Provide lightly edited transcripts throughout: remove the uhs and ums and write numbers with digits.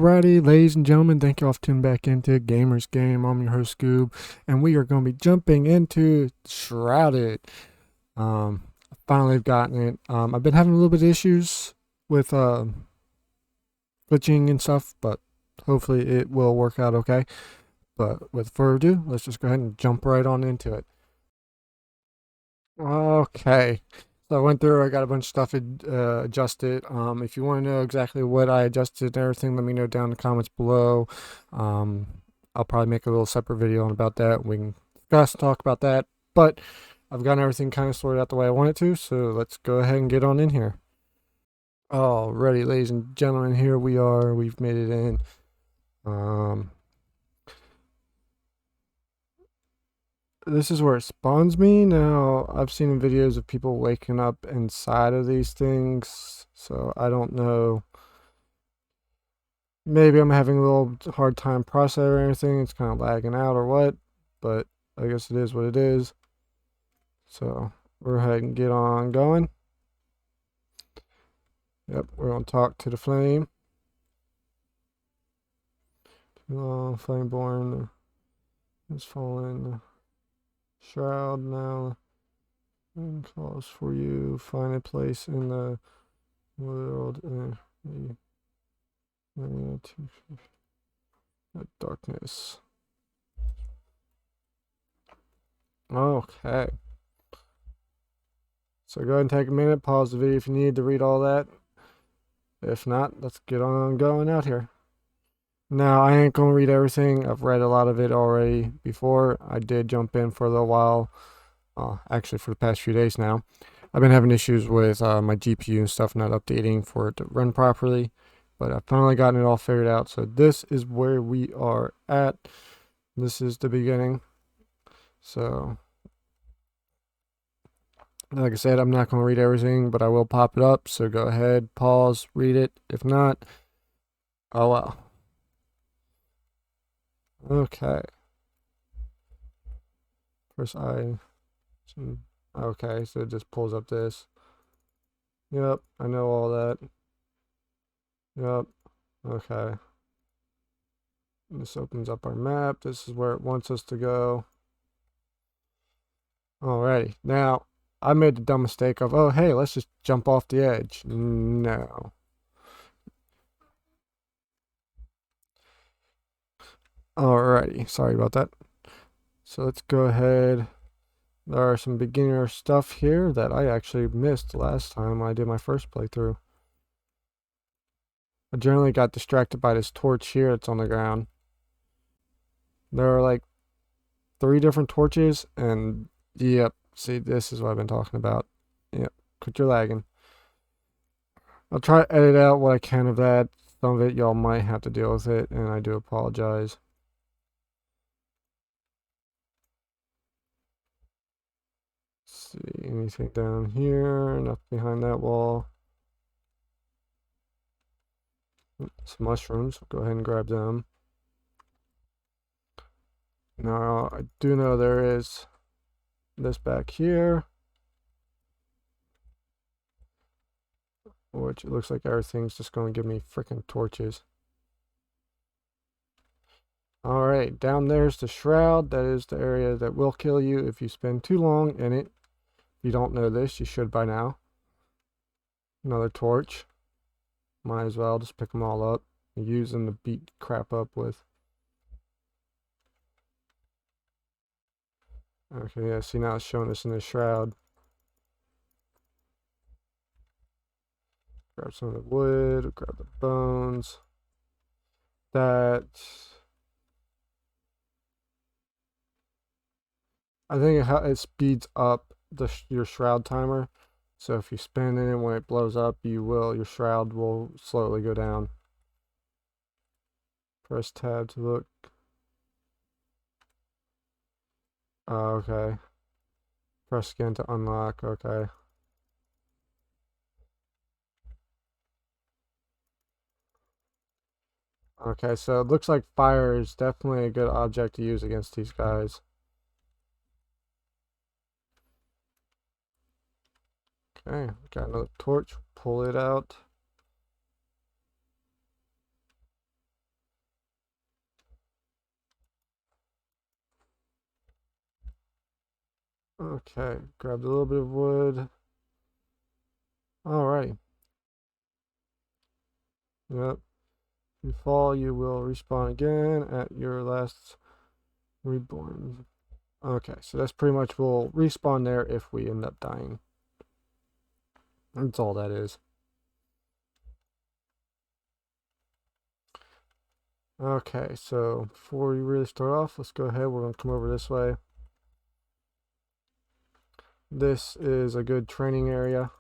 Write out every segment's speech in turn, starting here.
Alrighty, ladies and gentlemen, thank you all for tuning back into Gamers Game. I'm your host Scoob, and we are going to be jumping into Shrouded. Finally have gotten it. I've been having a little bit of issues with glitching and stuff, but hopefully it will work out okay. But with further ado, let's just go ahead and jump right on into it. Okay. So I went through, I got a bunch of stuff adjusted. If you want to know exactly what I adjusted and everything, let me know down in the comments below. I'll probably make a little separate video on about that. We can discuss, talk about that. But I've gotten everything kind of sorted out the way I want it to, so let's go ahead and get on in here. Alrighty, ladies and gentlemen, here we are. We've made it in. This is where it spawns me. Now, I've seen videos of people waking up inside of these things, so I don't know. Maybe I'm having a little hard time processing or anything. It's kind of lagging out or what, but I guess it is what it is. So, we're ahead and get on going. Yep, we're going to talk to the flame. Flameborn has fallen. Shroud now calls for you. Find a place in the world darkness. Okay. So go ahead and take a minute, pause the video if you need to read all that. If not, let's get on going out here. Now, I ain't going to read everything. I've read a lot of it already before. I did jump in for a little while. Actually, for the past few days now. I've been having issues with my GPU and stuff not updating for it to run properly. But I've finally gotten it all figured out. So this is where we are at. This is the beginning. So, like I said, I'm not going to read everything, but I will pop it up. So go ahead, pause, read it. If not, oh well. Okay. First okay, so it just pulls up this. Yep, I know all that. Yep, okay. This opens up our map. This is where it wants us to go. Alrighty, now I made the dumb mistake of, oh hey, let's just jump off the edge. No. Alrighty, sorry about that. So let's go ahead. There are some beginner stuff here that I actually missed last time when I did my first playthrough. I generally got distracted by this torch here that's on the ground. There are like 3 different torches, and yep, see, this is what I've been talking about. Yep, quit your lagging. I'll try to edit out what I can of that. Some of it y'all might have to deal with it, and I do apologize. See anything down here? Nothing behind that wall. Some mushrooms. Go ahead and grab them. Now, I do know there is this back here, which it looks like everything's just going to give me freaking torches. Alright, down there's the shroud. That is the area that will kill you if you spend too long in it. If you don't know this, you should by now. Another torch. Might as well just pick them all up and use them to beat crap up with. Okay, yeah, see now it's showing us in the shroud. Grab some of the wood, grab the bones. That... I think it speeds up your shroud timer. So if you spin in it when it blows up, your shroud will slowly go down. Press tab to look. Oh, okay. Press scan to unlock, okay. Okay, so it looks like fire is definitely a good object to use against these guys. Okay, got another torch. Pull it out. Okay, grabbed a little bit of wood. Alrighty. Yep. If you fall, you will respawn again at your last reborn. Okay, so that's pretty much we'll respawn there if we end up dying. That's all that is. Okay, so before we really start off, let's go ahead. We're going to come over this way. This is a good training area.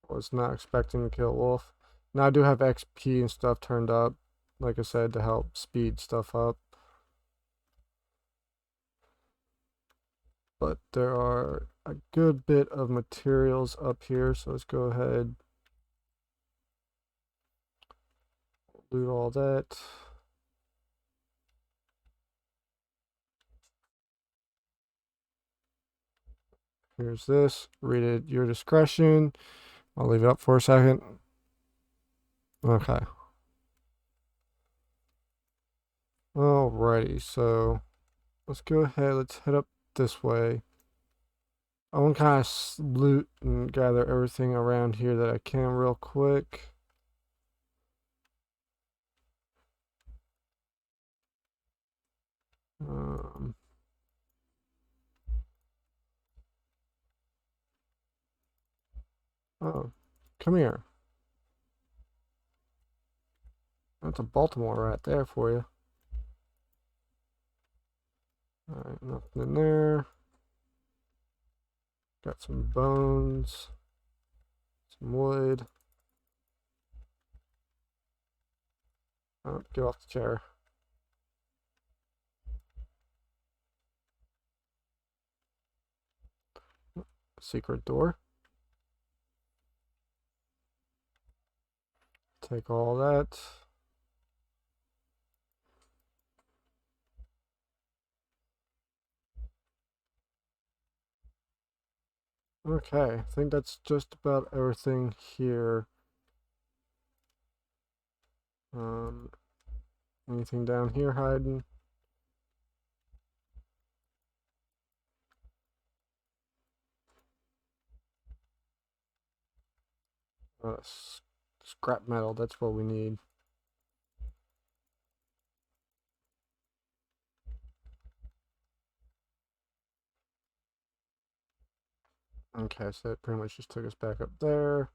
Was not expecting to kill a wolf. Now I do have XP and stuff turned up, like I said, to help speed stuff up. But there are a good bit of materials up here, so let's go ahead. Loot all that. Here's this. Read it at your discretion. I'll leave it up for a second. Okay. Alrighty, so let's go ahead. Let's head up this way. I want to kind of loot and gather everything around here that I can real quick. Um, oh, come here. That's a Baltimore right there for you. Alright, nothing in there. Got some bones. Some wood. Oh, get off the chair. Secret door. Take all that. Okay, I think that's just about everything here. Anything down here hiding? Uh, Scrap metal, that's what we need. Okay, so that pretty much just took us back up there.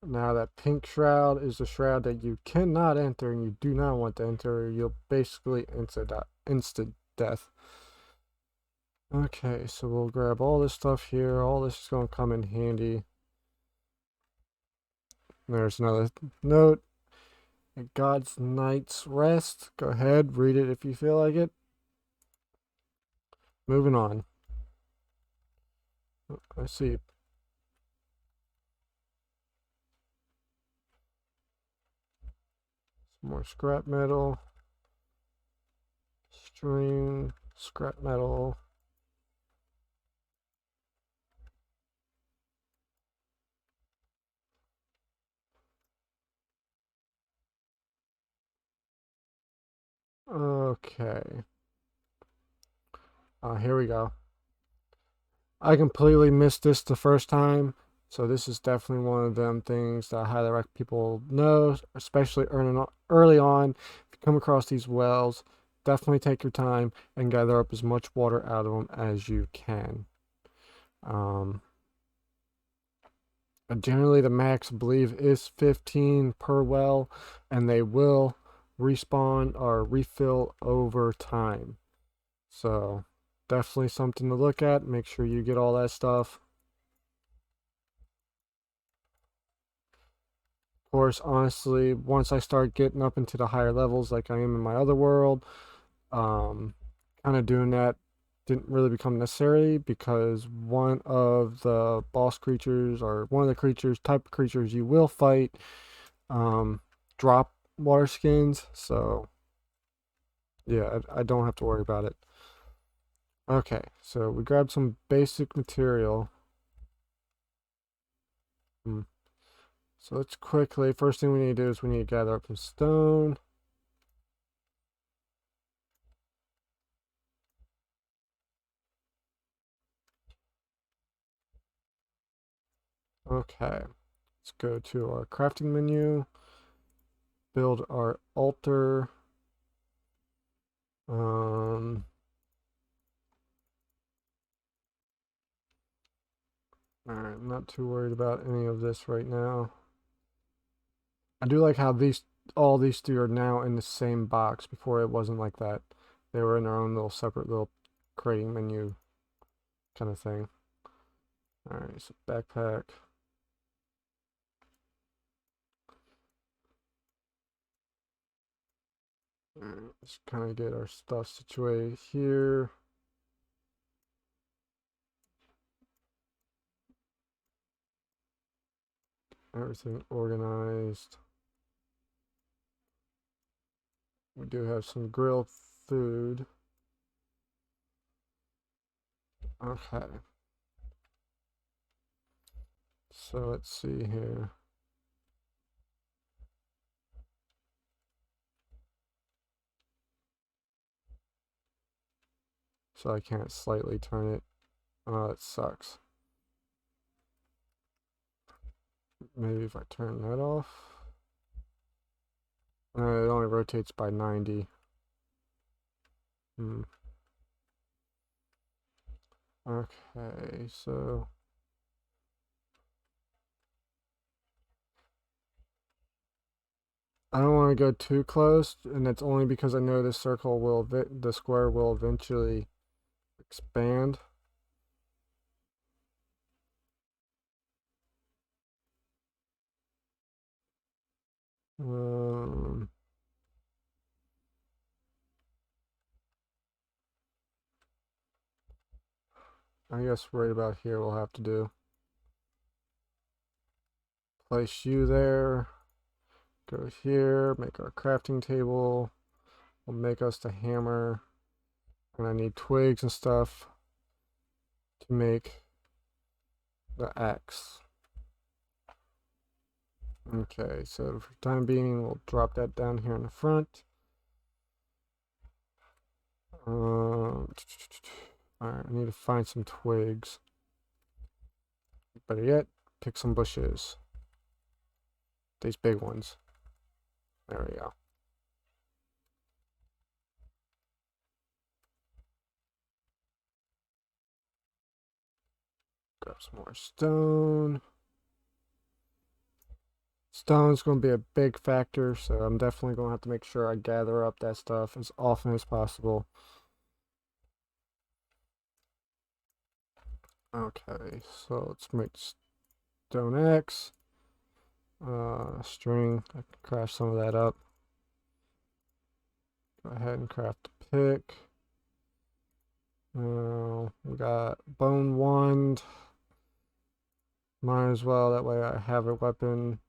Now that pink shroud is the shroud that you cannot enter and you do not want to enter. You'll basically instant death. Okay, so we'll grab all this stuff here. All this is going to come in handy. There's another note. God's Night's Rest. Go ahead, read it if you feel like it. Moving on. I see. Some more scrap metal. String. Scrap metal. Okay. Here we go. I completely missed this the first time, so this is definitely one of them things that I highly recommend people know, especially early on. If you come across these wells, definitely take your time and gather up as much water out of them as you can. Generally, the max, I believe, is 15 per well, and they will respawn or refill over time. So, definitely something to look at. Make sure you get all that stuff. Of course, honestly, once I start getting up into the higher levels like I am in my other world, kind of doing that didn't really become necessary because one of the boss creatures or one of the creatures, type of creatures you will fight, drop water skins. So, yeah, I don't have to worry about it. Okay, so we grabbed some basic material. So let's quickly, first thing we need to do is we need to gather up some stone. Okay, let's go to our crafting menu, build our altar. Alright, I'm not too worried about any of this right now. I do like how all these three are now in the same box. Before it wasn't like that. They were in their own little separate little creating menu kind of thing. Alright, so backpack. Alright, let's kind of get our stuff situated here. Everything organized. We do have some grilled food. Okay. So let's see here. So I can't slightly turn it. Oh, it sucks. Maybe if I turn that off. It only rotates by 90. Okay, so I don't want to go too close, and that's only because I know the square will eventually expand. I guess right about here we'll have to do. Place you there. Go here, make our crafting table. We'll make us the hammer. And I need twigs and stuff to make the axe. Okay, so for the time being, we'll drop that down here in the front. Alright, I need to find some twigs. Better yet, pick some bushes. These big ones. There we go. Grab some more stone. Stone's going to be a big factor, so I'm definitely going to have to make sure I gather up that stuff as often as possible. Okay, so let's make stone axe. String. I can craft some of that up. Go ahead and craft a pick. We got bone wand. Might as well, that way I have a weapon.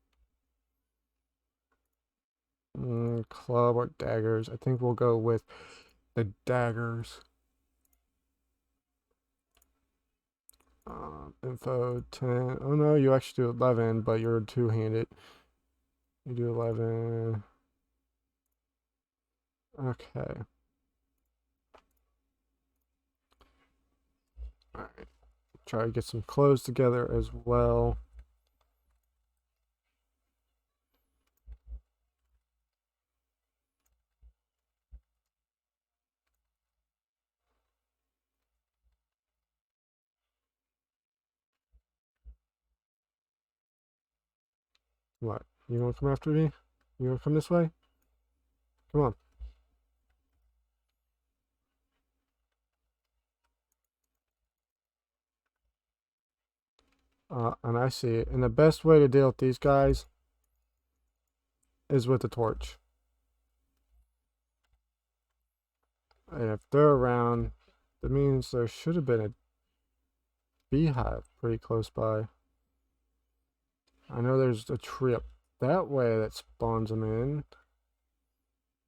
Club or daggers. I think we'll go with the daggers. Info 10. Oh no, you actually do 11, but you're two-handed. You do 11. Okay. Alright. Try to get some clothes together as well. What? You want to come after me? You want to come this way? Come on. And I see it. And the best way to deal with these guys is with the torch. And if they're around, that means there should have been a beehive pretty close by. I know there's a tree up that way that spawns them in.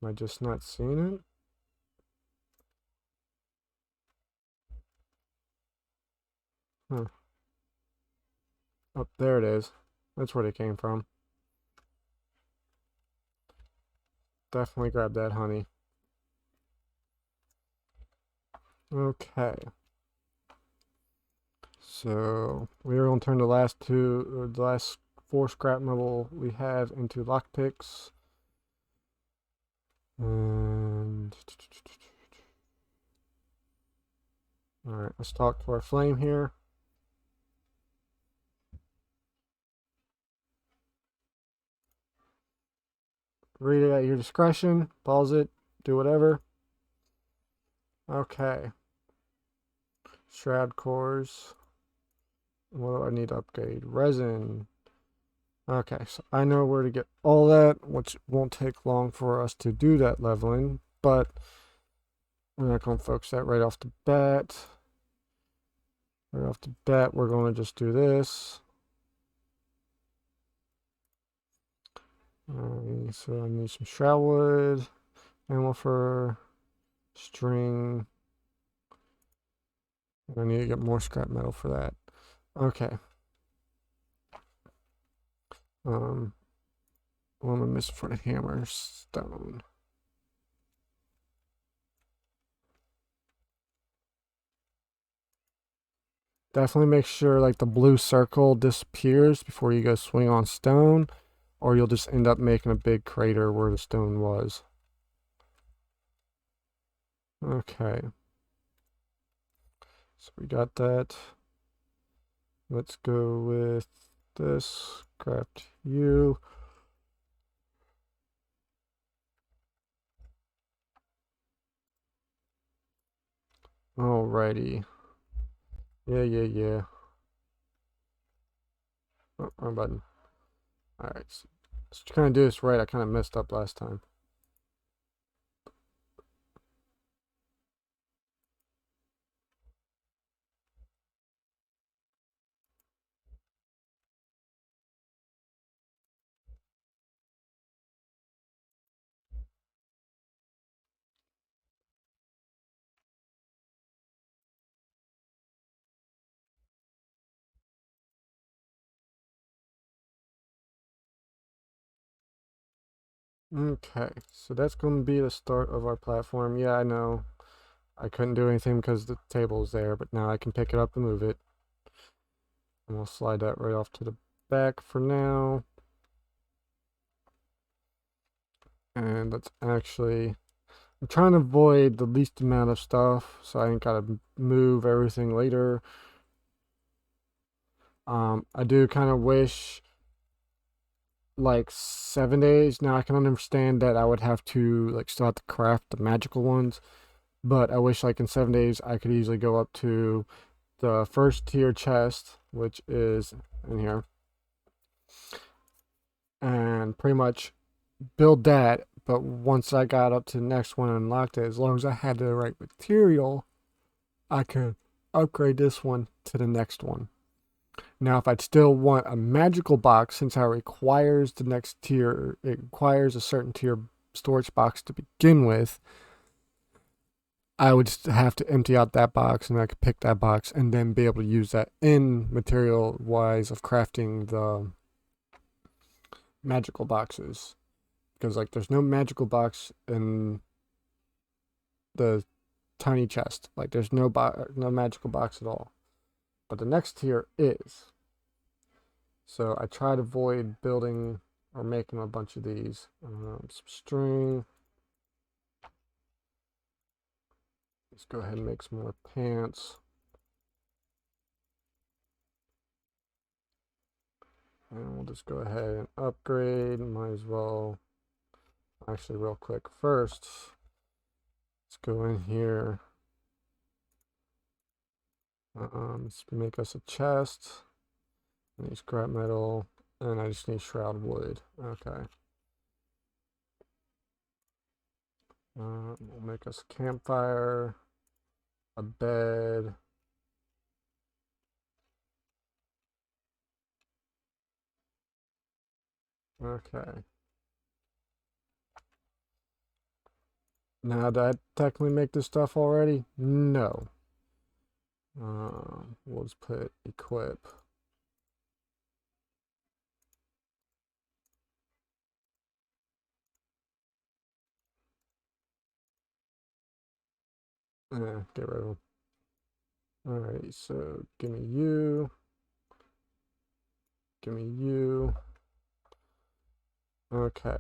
Am I just not seeing it? Huh. Oh, there it is. That's where they came from. Definitely grab that honey. Okay. So we're going to turn the last two, or the last 4 scrap metal we have into lockpicks. And all right, let's talk to our flame here. Read it at your discretion. Pause it. Do whatever. Okay. Shroud cores. What do I need to upgrade? Resin. Okay, so I know where to get all that, which won't take long for us to do that leveling, but we're not going to focus that right off the bat. Right off the bat, we're going to just do this. So I need some shroudwood, animal fur, string. I need to get more scrap metal for that. Okay. What am I missing for the hammer? Stone. Definitely make sure like the blue circle disappears before you go swing on stone, or you'll just end up making a big crater where the stone was. Okay. So we got that. Let's go with this. Craft you. Alrighty. Yeah. Oh, wrong button. Alright. So let's kind of do this right. I kind of messed up last time. Okay, so that's going to be the start of our platform. Yeah, I know. I couldn't do anything because the table is there, but now I can pick it up and move it. And we'll slide that right off to the back for now. And let's actually... I'm trying to avoid the least amount of stuff, so I ain't got to move everything later. I do kind of wish like 7 days. Now I can understand that I would have to like still have to craft the magical ones, but I wish like in 7 days I could easily go up to the first tier chest, which is in here, and pretty much build that. But once I got up to the next one and unlocked it, as long as I had the right material, I could upgrade this one to the next one. Now, if I'd still want a magical box, since it requires the next tier, it requires a certain tier storage box to begin with, I would have to empty out that box and I could pick that box and then be able to use that in material wise of crafting the magical boxes. Because like there's no magical box in the tiny chest. Like there's no magical box at all. But the next tier is. So I try to avoid building or making a bunch of these. Some string. Let's go ahead and make some more pants. And we'll just go ahead and upgrade. Might as well. Actually, real quick first, let's go in here. Let's make us a chest. I need scrap metal. And I just need shroud wood. Okay. We'll make us a campfire, a bed. Okay. Now, did I technically make this stuff already? No. We'll just put equip. Get rid of them. Alright, so give me you. Give me you. Okay.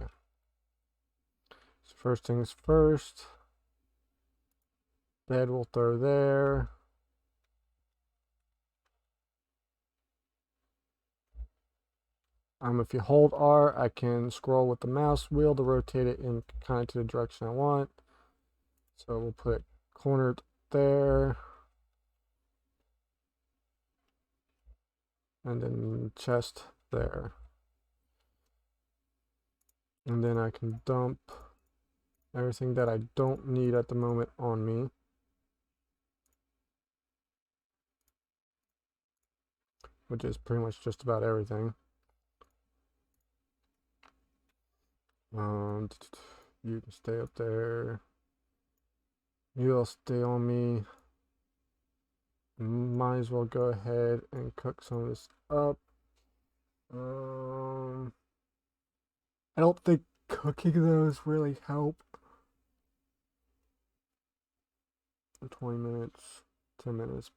So first things first. Bed we'll throw there. If you hold R, I can scroll with the mouse wheel to rotate it in kind of to the direction I want. So we'll put it cornered there. And then chest there. And then I can dump everything that I don't need at the moment on me. Which is pretty much just about everything. You can stay up there. You'll stay on me. Might as well go ahead and cook some of this up. I don't think cooking those really help. 20 minutes, 10 minutes.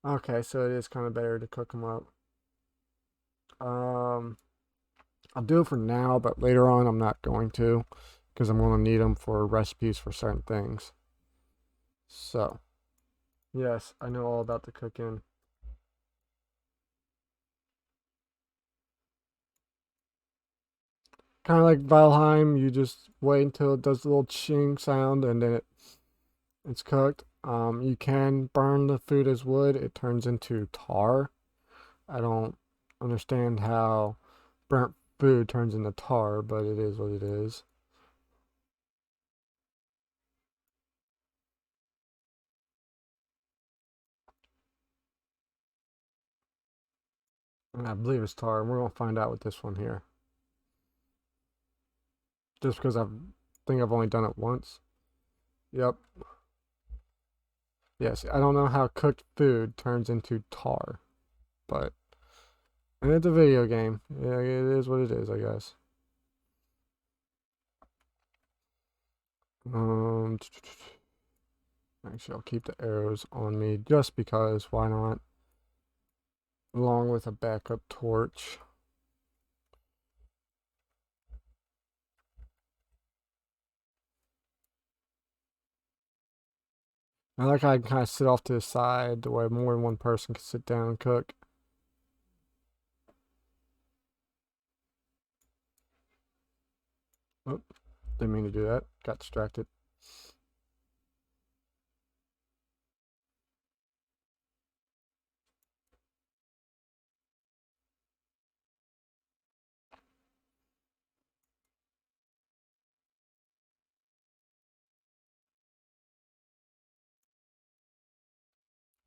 Okay, so it is kind of better to cook them up. I'll do it for now, but later on I'm not going to, because I'm going to need them for recipes for certain things. So, yes, I know all about the cooking. Kind of like Valheim, you just wait until it does the little ching sound and then it's cooked. You can burn the food as wood. It turns into tar. I don't understand how burnt food turns into tar, but it is what it is. And I believe it's tar, and we're gonna find out with this one here. Just because I think I've only done it once. Yep. Yes, I don't know how cooked food turns into tar, but and it's a video game. Yeah, it is what it is, I guess. Um, Actually, I'll keep the arrows on me just because. Why not? Along with a backup torch. I like how I can kind of sit off to the side the way more than one person can sit down and cook. Oh, didn't mean to do that. Got distracted.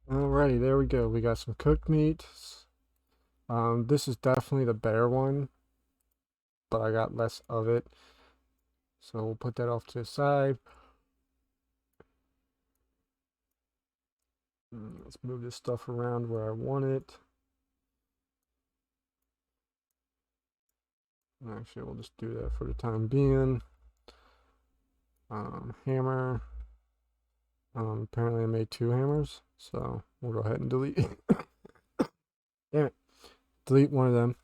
Alrighty, there we go. We got some cooked meat. This is definitely the better one, but I got less of it. So we'll put that off to the side. Let's move this stuff around where I want it. Actually, we'll just do that for the time being. Hammer. Apparently I made 2 hammers, so we'll go ahead and delete. Damn it. Delete one of them.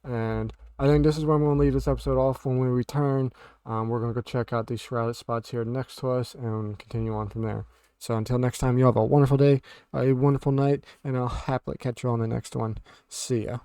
And I think this is where I'm going to leave this episode off. When we return, we're going to go check out these shrouded spots here next to us and continue on from there. So until next time, you have a wonderful day, a wonderful night, and I'll happily catch you on the next one. See ya.